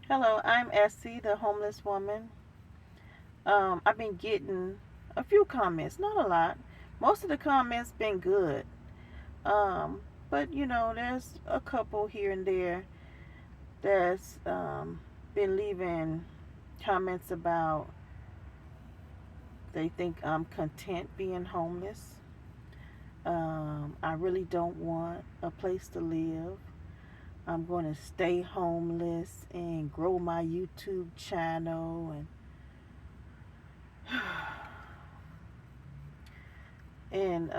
Hello, I'm Essie, the homeless woman. I've been getting a few comments, not a lot. Most of the comments been good. Um, but there's a couple here and there that's been leaving comments about they think I'm content being homeless. I really don't want a place to live. I'm going to stay homeless and grow my YouTube channel and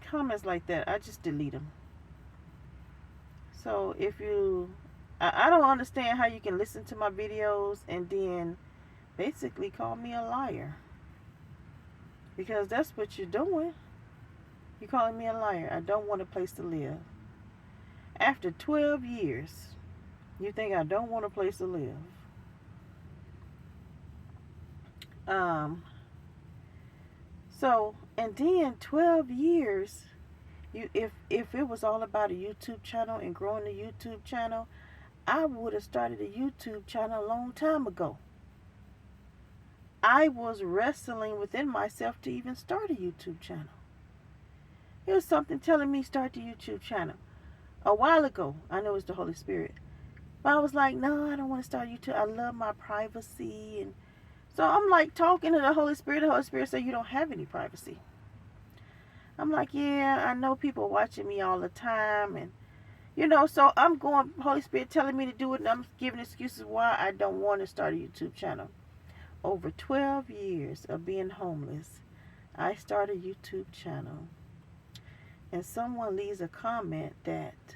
comments like that. I just delete them. So if I don't understand how you can listen to my videos and then basically call me a liar, because that's what you're doing. You're calling me a liar. I don't want a place to live. After 12 years, you think I don't want a place to live? Um, and then 12 years, if it was all about a YouTube channel and growing the YouTube channel, I would have started a YouTube channel a long time ago. I was wrestling within myself to even start a YouTube channel. There was something telling me start the YouTube channel a while ago. I know it's the Holy Spirit. But I was like, no, I don't want to start YouTube. I love my privacy. And so I'm like talking to the Holy Spirit. The Holy Spirit said, you don't have any privacy. I'm like, yeah, I know people watching me all the time. And, so I'm going, Holy Spirit telling me to do it. And I'm giving excuses why I don't want to start a YouTube channel. Over 12 years of being homeless, I started a YouTube channel. And someone leaves a comment that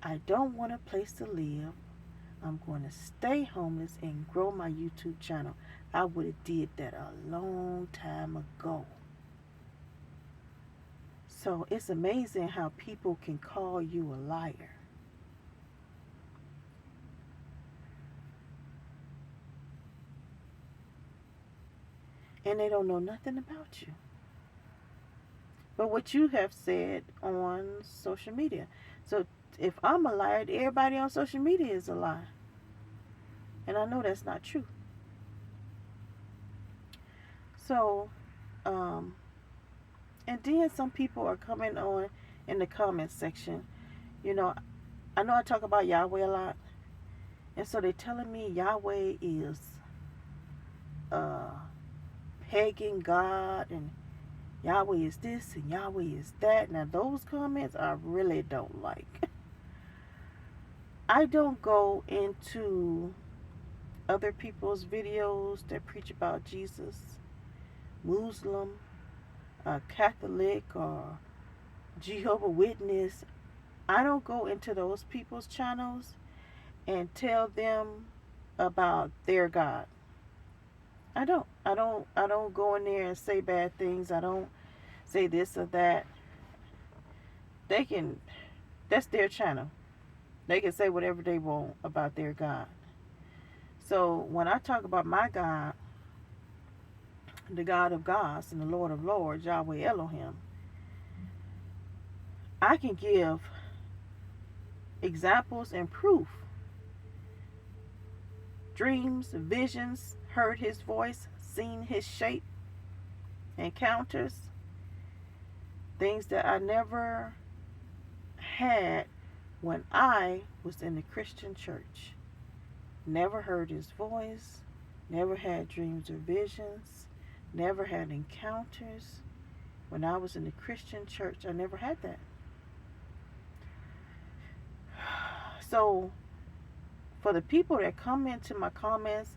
I don't want a place to live. I'm going to stay homeless and grow my YouTube channel. I would have did that a long time ago. So it's amazing how people can call you a liar. And they don't know nothing about you. But what you have said on social media. So if I'm a liar, everybody on social media is a lie. And I know that's not true. So, um, and then some people are coming on in the comments section. You know, I know I talk about Yahweh a lot. And so they're telling me Yahweh is a pagan God and Yahweh is this and Yahweh is that. Now, those comments I really don't like. I don't go into other people's videos that preach about Jesus, Muslim, Catholic, or Jehovah Witness. I don't go into those people's channels and tell them about their God. I don't go in there and say bad things. I don't say this or that. They can That's their channel. They can say whatever they want about their God. So when I talk about my God, the God of gods and the Lord of lords, Yahweh Elohim, I can give examples and proof. Dreams, visions, heard his voice, seen his shape, encounters, things that I never had when I was in the Christian church. Never heard his voice, never had dreams or visions, never had encounters. When I was in the Christian church, I never had that. So, for the people that come into my comments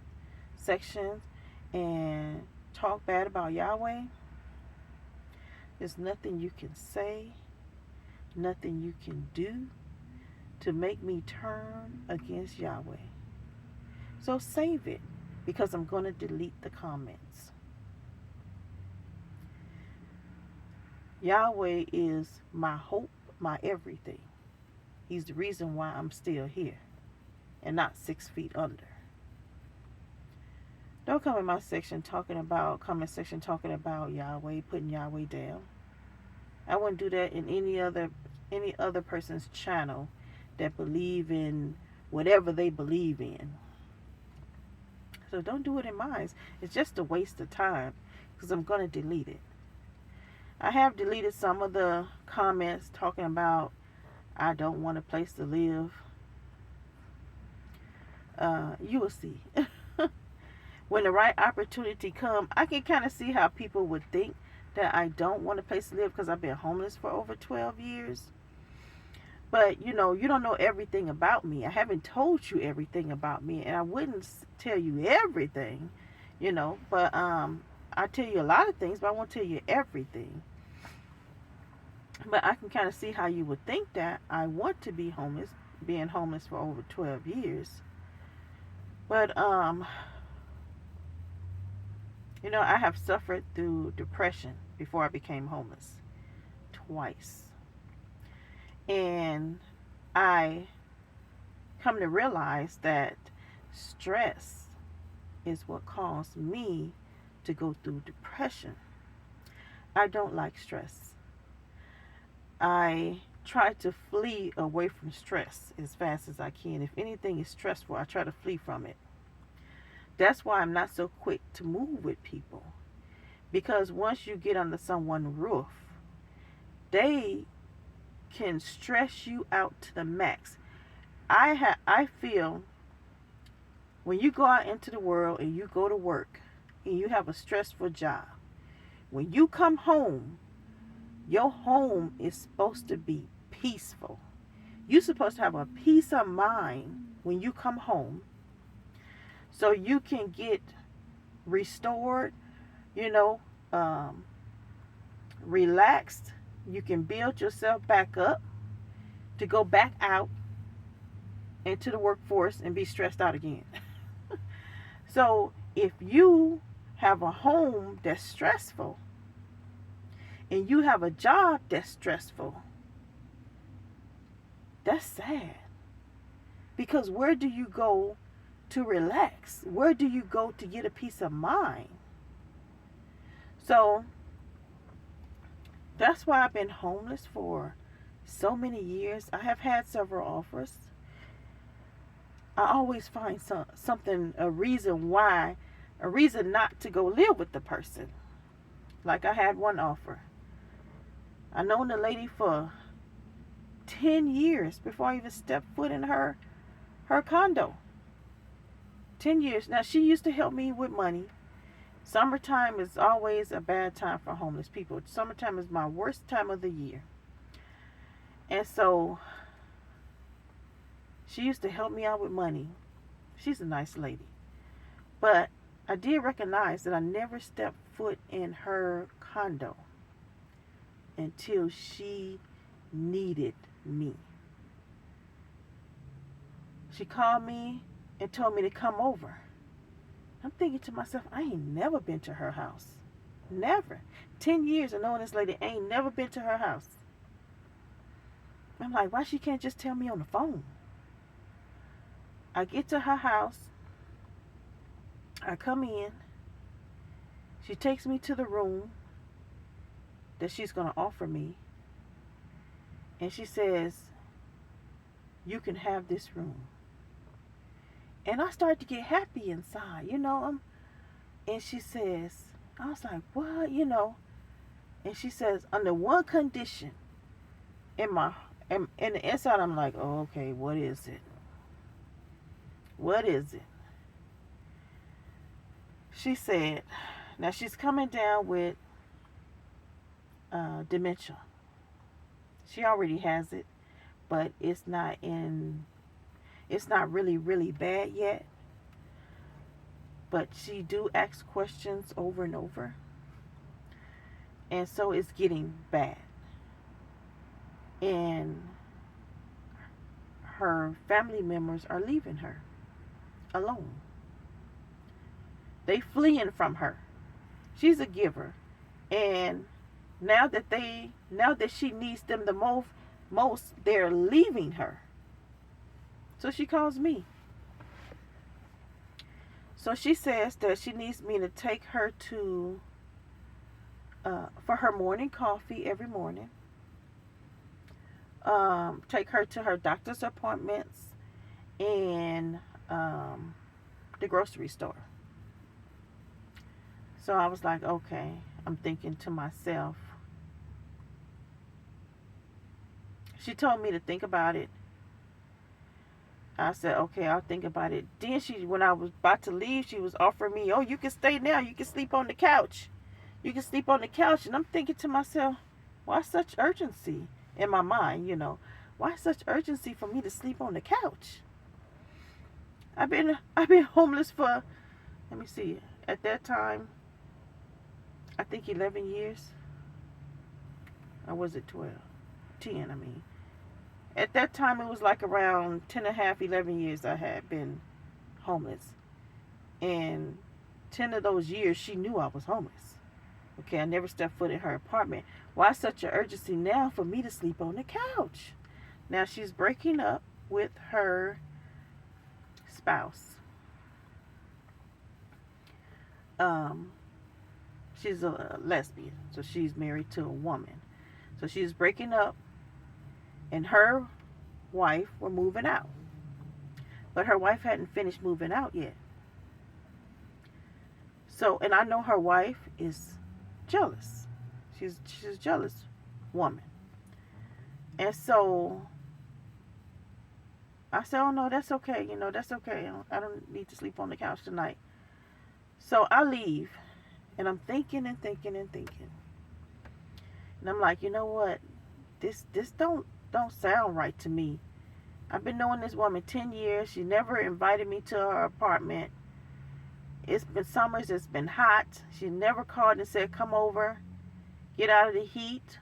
sections and talk bad about Yahweh, there's nothing you can say, nothing you can do to make me turn against Yahweh. So save it, because I'm going to delete the comments. Yahweh is my hope, my everything. He's the reason why I'm still here and not 6 feet under. Don't come in my comment section talking about Yahweh, putting Yahweh down. I wouldn't do that in any other person's channel that believe in whatever they believe in. So don't do it in mine. It's just a waste of time because I'm going to delete it. I have deleted some of the comments talking about I don't want a place to live. You will see. When the right opportunity comes, I can kind of see how people would think that I don't want a place to live because I've been homeless for over 12 years. But, you don't know everything about me. I haven't told you everything about me, and I wouldn't tell you everything, But I tell you a lot of things, but I won't tell you everything. But I can kind of see how you would think that I want to be homeless, being homeless for over 12 years. But, I have suffered through depression before I became homeless. Twice. And I come to realize that stress is what caused me to go through depression. I don't like stress. I try to flee away from stress as fast as I can. If anything is stressful, I try to flee from it. That's why I'm not so quick to move with people. Because once you get under someone's roof, they can stress you out to the max. I feel when you go out into the world and you go to work and you have a stressful job, when you come home, your home is supposed to be peaceful. You're supposed to have a peace of mind when you come home so you can get restored, relaxed. You can build yourself back up to go back out into the workforce and be stressed out again. So if you have a home that's stressful and you have a job that's stressful, that's sad. Because where do you go to relax? Where do you go to get a peace of mind? So that's why I've been homeless for so many years. I have had several offers. I always find something, a reason not to go live with the person. Like I had one offer. I known the lady for 10 years before I even stepped foot in her condo. 10 years. Now, she used to help me with money. Summertime is always a bad time for homeless people. Summertime is my worst time of the year. And so, she used to help me out with money. She's a nice lady. But I did recognize that I never stepped foot in her condo until she needed me. She called me and told me to come over. I'm thinking to myself, I ain't never been to her house. Never. 10 years of knowing this lady, ain't never been to her house. I'm like, why she can't just tell me on the phone? I get to her house. I come in. She takes me to the room that she's going to offer me. And she says, you can have this room. And I started to get happy inside, and she says, I was like, what, And she says, under one condition, in the inside, I'm like, oh, okay, what is it? What is it? She said, now she's coming down with dementia. She already has it, but it's not really, really bad yet. But she do ask questions over and over. And so it's getting bad. And her family members are leaving her alone. They fleeing from her. She's a giver. And now that she needs them the most, they're leaving her. So she calls me. So she says that she needs me to take her to, for her morning coffee every morning. Take her to her doctor's appointments in the grocery store. So I was like, okay, I'm thinking to myself. She told me to think about it. I said, okay, I'll think about it. Then when I was about to leave, she was offering me, oh, you can stay now. You can sleep on the couch. You can sleep on the couch. And I'm thinking to myself, why such urgency in my mind, Why such urgency for me to sleep on the couch? I've been homeless for, let me see, at that time, I think 11 years. Or was it 12? 10, I mean. At that time, it was like around 10 and a half, 11 years I had been homeless. And 10 of those years, she knew I was homeless. Okay, I never stepped foot in her apartment. Why such an urgency now for me to sleep on the couch? Now she's breaking up with her spouse. She's a lesbian, so she's married to a woman. So she's breaking up, and her wife were moving out. But her wife hadn't finished moving out yet. So, and I know her wife is jealous. She's a jealous woman. And so I said, oh no, that's okay. That's okay. I don't need to sleep on the couch tonight. So I leave, and I'm thinking and thinking and thinking. And I'm like, you know what? This don't sound right to me. I've been knowing this woman 10 years. She never invited me to her apartment. It's been summers. It's been hot. She never called and said, come over, get out of the heat.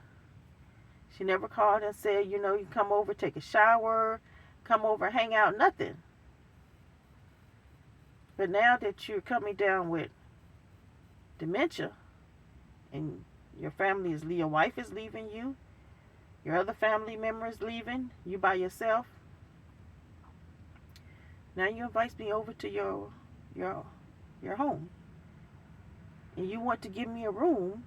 She never called and said, you can come over, take a shower, come over, hang out, nothing. But now that you're coming down with dementia, and your wife is leaving you, your other family member is leaving, you by yourself. Now you invite me over to your home. And you want to give me a room,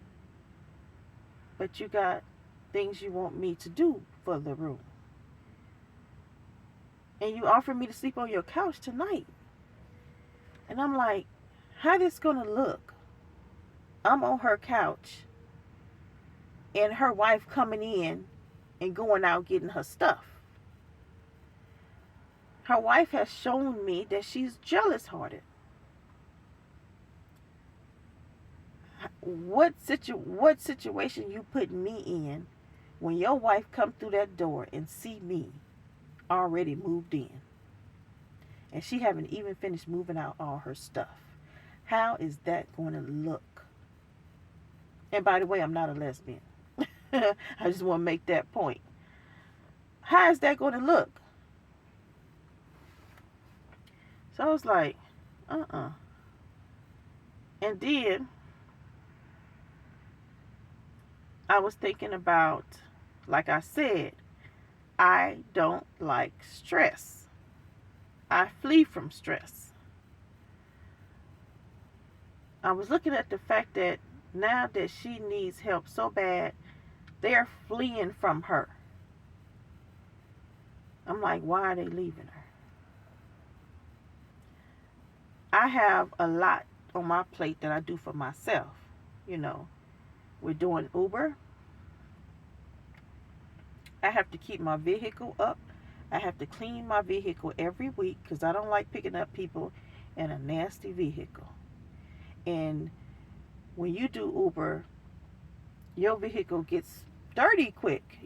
but you got things you want me to do for the room. And you offer me to sleep on your couch tonight. And I'm like, how this gonna look? I'm on her couch, and her wife coming in and going out getting her stuff. Her wife has shown me that she's jealous-hearted. What situation you put me in when your wife come through that door and see me already moved in, and she haven't even finished moving out all her stuff? How is that going to look? And by the way, I'm not a lesbian. I just want to make that point. How is that going to look? So I was like, And then I was thinking about, like I said, I don't like stress. I flee from stress. I was looking at the fact that now that she needs help so bad, they're fleeing from her. I'm like, why are they leaving her? I have a lot on my plate that I do for myself. We're doing Uber. I have to keep my vehicle up. I have to clean my vehicle every week because I don't like picking up people in a nasty vehicle. And when you do Uber, your vehicle gets dirty quick,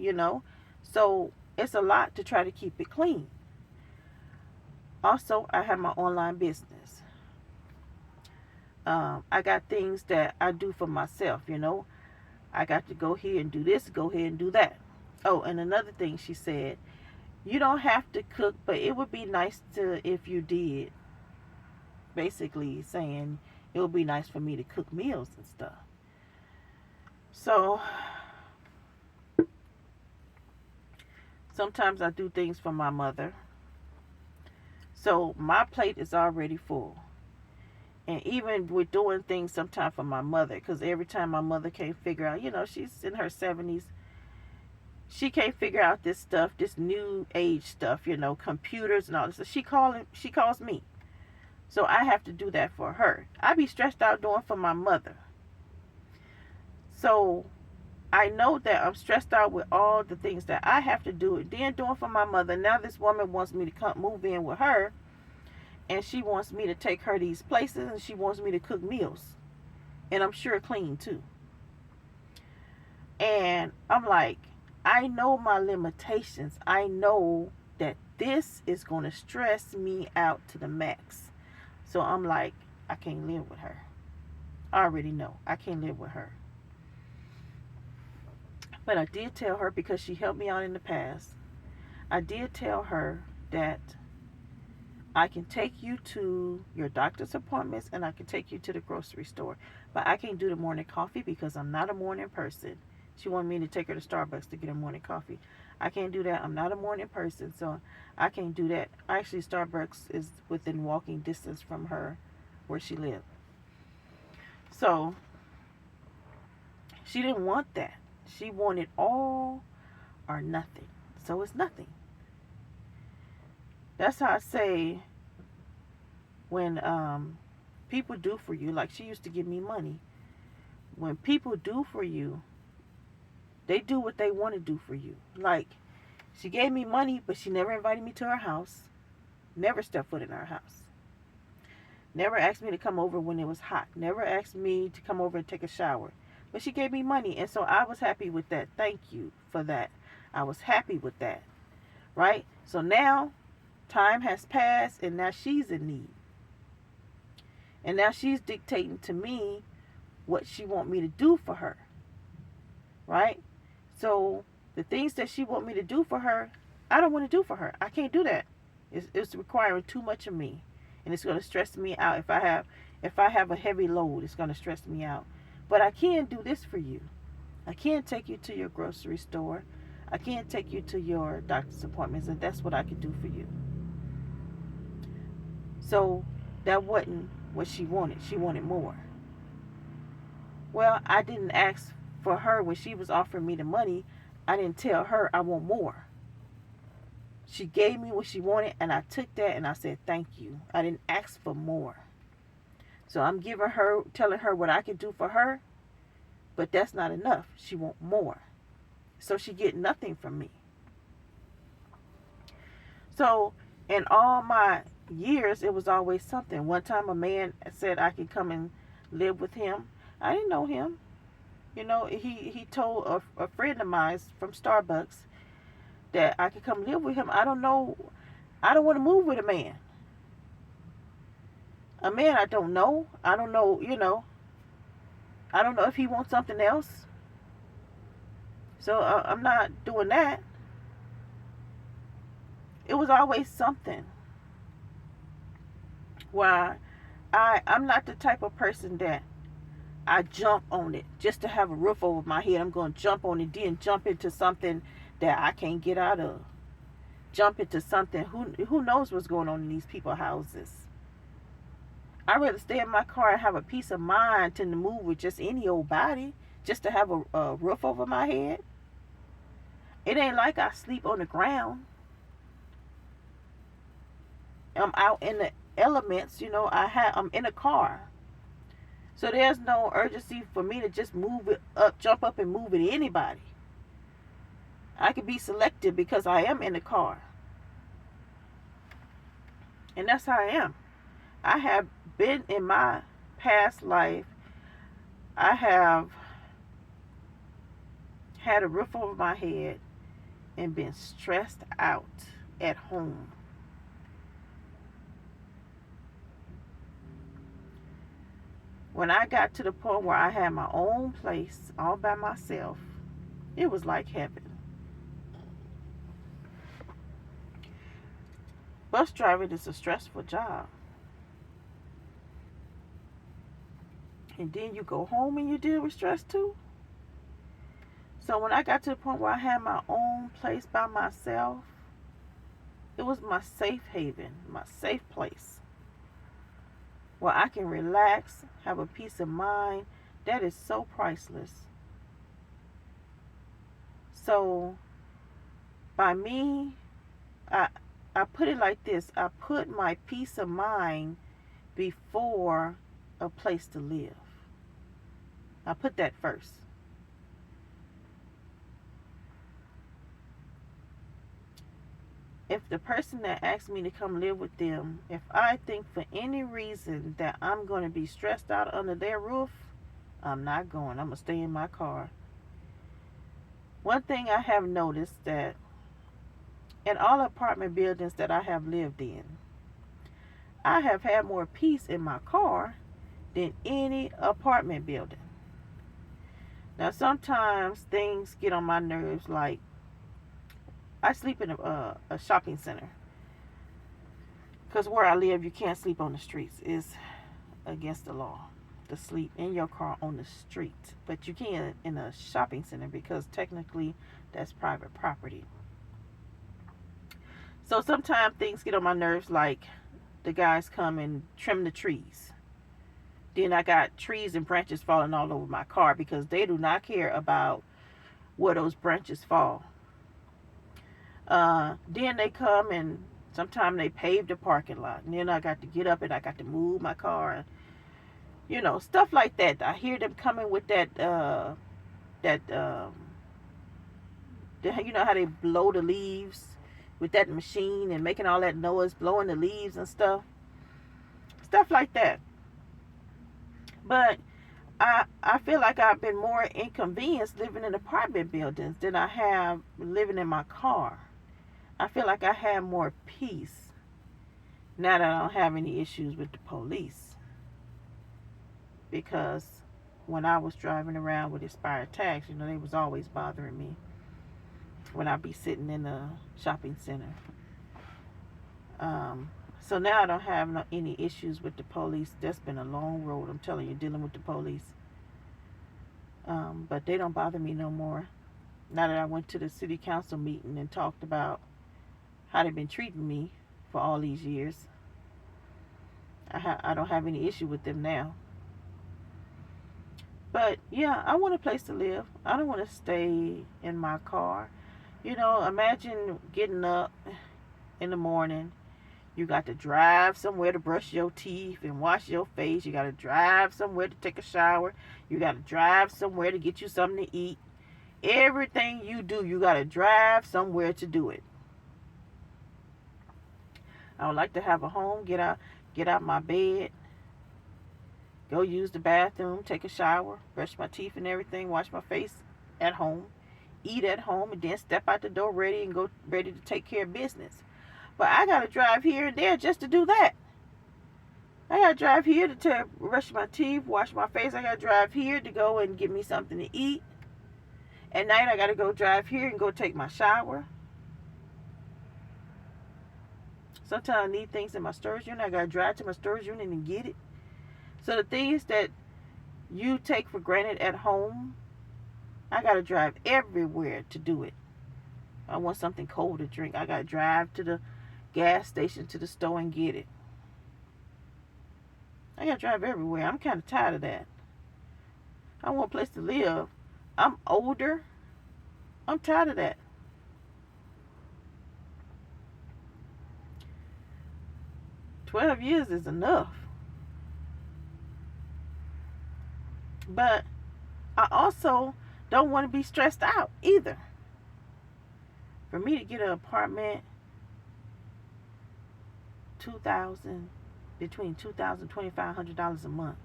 So it's a lot to try to keep it clean. Also, I have my online business. I got things that I do for myself, I got to go here and do this, go here and do that. Oh, and another thing she said, you don't have to cook, but it would be nice if you did. Basically saying it would be nice for me to cook meals and stuff. So sometimes I do things for my mother. So my plate is already full. And even with doing things sometimes for my mother, because every time my mother can't figure out, she's in her 70s, she can't figure out this stuff, this new age stuff, computers and all this. She calls me. So I have to do that for her. I be stressed out doing for my mother. So I know that I'm stressed out with all the things that I have to do, then doing for my mother. Now this woman wants me to come move in with her, and she wants me to take her these places, and she wants me to cook meals, and I'm sure clean too. And I'm like, I know my limitations. I know that this is going to stress me out to the max. So I'm like, I can't live with her. I already know I can't live with her. But I did tell her, because she helped me out in the past, I did tell her that I can take you to your doctor's appointments and I can take you to the grocery store. But I can't do the morning coffee because I'm not a morning person. She wanted me to take her to Starbucks to get her morning coffee. I can't do that. I'm not a morning person, so I can't do that. Actually, Starbucks is within walking distance from her where she lived. So she didn't want that. She wanted all or nothing. So it's nothing. That's how I say, when people do for you, like she used to give me money. When people do for you, they do what they want to do for you. Like, she gave me money, but she never invited me to her house. Never stepped foot in her house. Never asked me to come over when it was hot. Never asked me to come over and take a shower. But she gave me money, and so I was happy with that. Thank you for that. I was happy with that. Right? So now, time has passed, and now she's in need. And now she's dictating to me what she want me to do for her. Right? So the things that she want me to do for her, I don't want to do for her. I can't do that. It's requiring too much of me, and it's going to stress me out. If I have a heavy load, it's going to stress me out. But I can do this for you. I can take you to your grocery store. I can take you to your doctor's appointments, and that's what I can do for you. So that wasn't what she wanted. She wanted more. Well, I didn't ask for her when she was offering me the money. I didn't tell her I want more. She gave me what she wanted, and I took that and I said thank you. I didn't ask for more. So I'm telling her what I can do for her, but that's not enough. She want more. So she get nothing from me. So in all my years, it was always something. One time a man said I could come and live with him. I didn't know him. He told a friend of mine from Starbucks that I could come live with him. I don't know. I don't want to move with a man. A man I don't know. I don't know, I don't know if he wants something else. So I'm not doing that. It was always something. Why? I'm not the type of person that I jump on it just to have a roof over my head. I'm going to jump on it, then jump into something that I can't get out of. Jump into something. Who knows what's going on in these people's houses? I'd rather stay in my car and have a peace of mind than to move with just any old body, just to have a roof over my head. It ain't like I sleep on the ground. I'm out in the elements, I'm in a car. So there's no urgency for me to just jump up and move with anybody. I can be selective because I am in a car. And that's how I am. I have been in my past life, I have had a roof over my head and been stressed out at home. When I got to the point where I had my own place all by myself, it was like heaven. Bus driving is a stressful job. And then you go home and you deal with stress too. So when I got to the point where I had my own place by myself, it was my safe haven, my safe place, where I can relax, have a peace of mind. That is so priceless. So By me, I I put it like this. I put my peace of mind before a place to live. I put that first. If the person that asks me to come live with them, if I think for any reason that I'm going to be stressed out under their roof, I'm not going. I'm going to stay in my car. One thing I have noticed that in all apartment buildings that I have lived in, I have had more peace in my car than any apartment building. Now, sometimes things get on my nerves, like I sleep in a shopping center. Because where I live, you can't sleep on the streets. It's against the law to sleep in your car on the street. But you can in a shopping center because technically that's private property. So sometimes things get on my nerves, like the guys come and trim the trees. Then I got trees and branches falling all over my car because they do not care about where those branches fall. Then they come and sometimes they pave the parking lot. And then I got to get up and I got to move my car. And, stuff like that. I hear them coming with you know how they blow the leaves with that machine and making all that noise, blowing the leaves and stuff. Stuff like that. But I feel like I've been more inconvenienced living in apartment buildings than I have living in my car. I feel like I have more peace now that I don't have any issues with the police. Because when I was driving around with expired tags, they was always bothering me when I'd be sitting in a shopping center. So now I don't have any issues with the police. That's been a long road, I'm telling you, dealing with the police. But they don't bother me no more. Now that I went to the city council meeting and talked about how they've been treating me for all these years, I don't have any issue with them now. But yeah, I want a place to live. I don't want to stay in my car. Imagine getting up in the morning. You got to drive somewhere to brush your teeth and wash your face. You got to drive somewhere to take a shower. You got to drive somewhere to get you something to eat. Everything you do, you got to drive somewhere to do it. I would like to have a home, get out my bed, go use the bathroom, take a shower, brush my teeth and everything, wash my face at home, eat at home, and then step out the door ready to take care of business. But I got to drive here and there just to do that. I got to drive here to brush my teeth, wash my face. I got to drive here to go and get me something to eat. At night, I got to go drive here and go take my shower. Sometimes I need things in my storage unit. I got to drive to my storage unit and get it. So the things that you take for granted at home, I got to drive everywhere to do it. I want something cold to drink. I got to drive to the gas station, to the store, and get it. I got to drive everywhere. I'm kind of tired of that. I want a place to live. I'm older. I'm tired of that. "12 years is enough." But I also don't want to be stressed out either. For me to get an apartment, between $2,000 and $2,500 a month,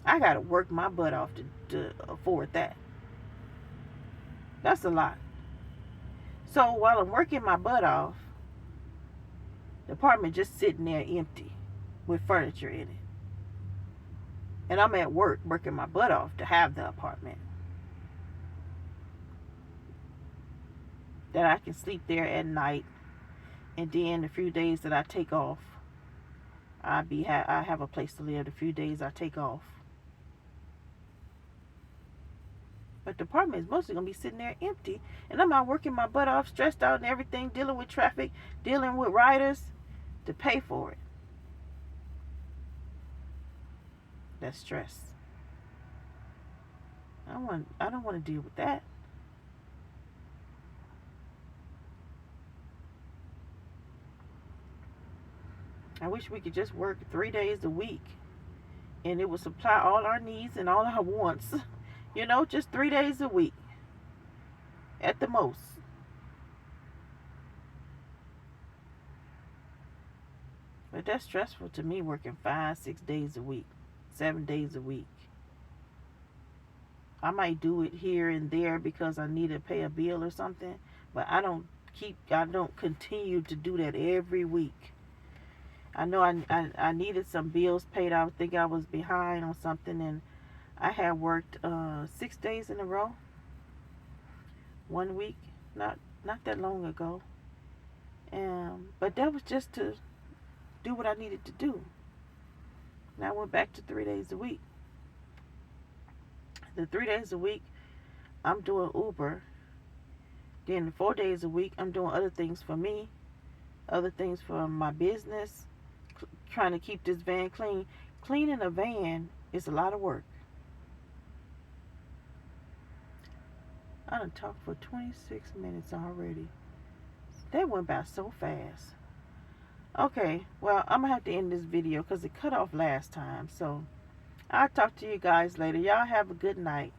I gotta work my butt off to afford that. That's a lot. So while I'm working my butt off, the apartment just sitting there empty with furniture in it. And I'm at work working my butt off to have the apartment. That I can sleep there at night, and then the few days that I take off, I have a place to live the few days I take off. But the apartment is mostly going to be sitting there empty. And I'm out working my butt off, stressed out and everything, dealing with traffic, dealing with riders to pay for it. That's stress. I don't want to deal with that. I wish we could just work 3 days a week and it would supply all our needs and all our wants. You know, just 3 days a week at the most. But that's stressful to me, working 5, 6 days a week, 7 days a week. I might do it here and there because I need to pay a bill or something, but I don't continue to do that every week. I know I needed some bills paid. I think I was behind on something, and I had worked 6 days in a row, 1 week, not that long ago. But that was just to do what I needed to do. And I went back to 3 days a week. The 3 days a week, I'm doing Uber. Then 4 days a week, I'm doing other things for me, other things for my business, trying to keep this van clean. Cleaning a van is a lot of work. I done talked for 26 minutes already. That went by so fast. Okay, well, I'm going to have to end this video because it cut off last time. So, I'll talk to you guys later. Y'all have a good night.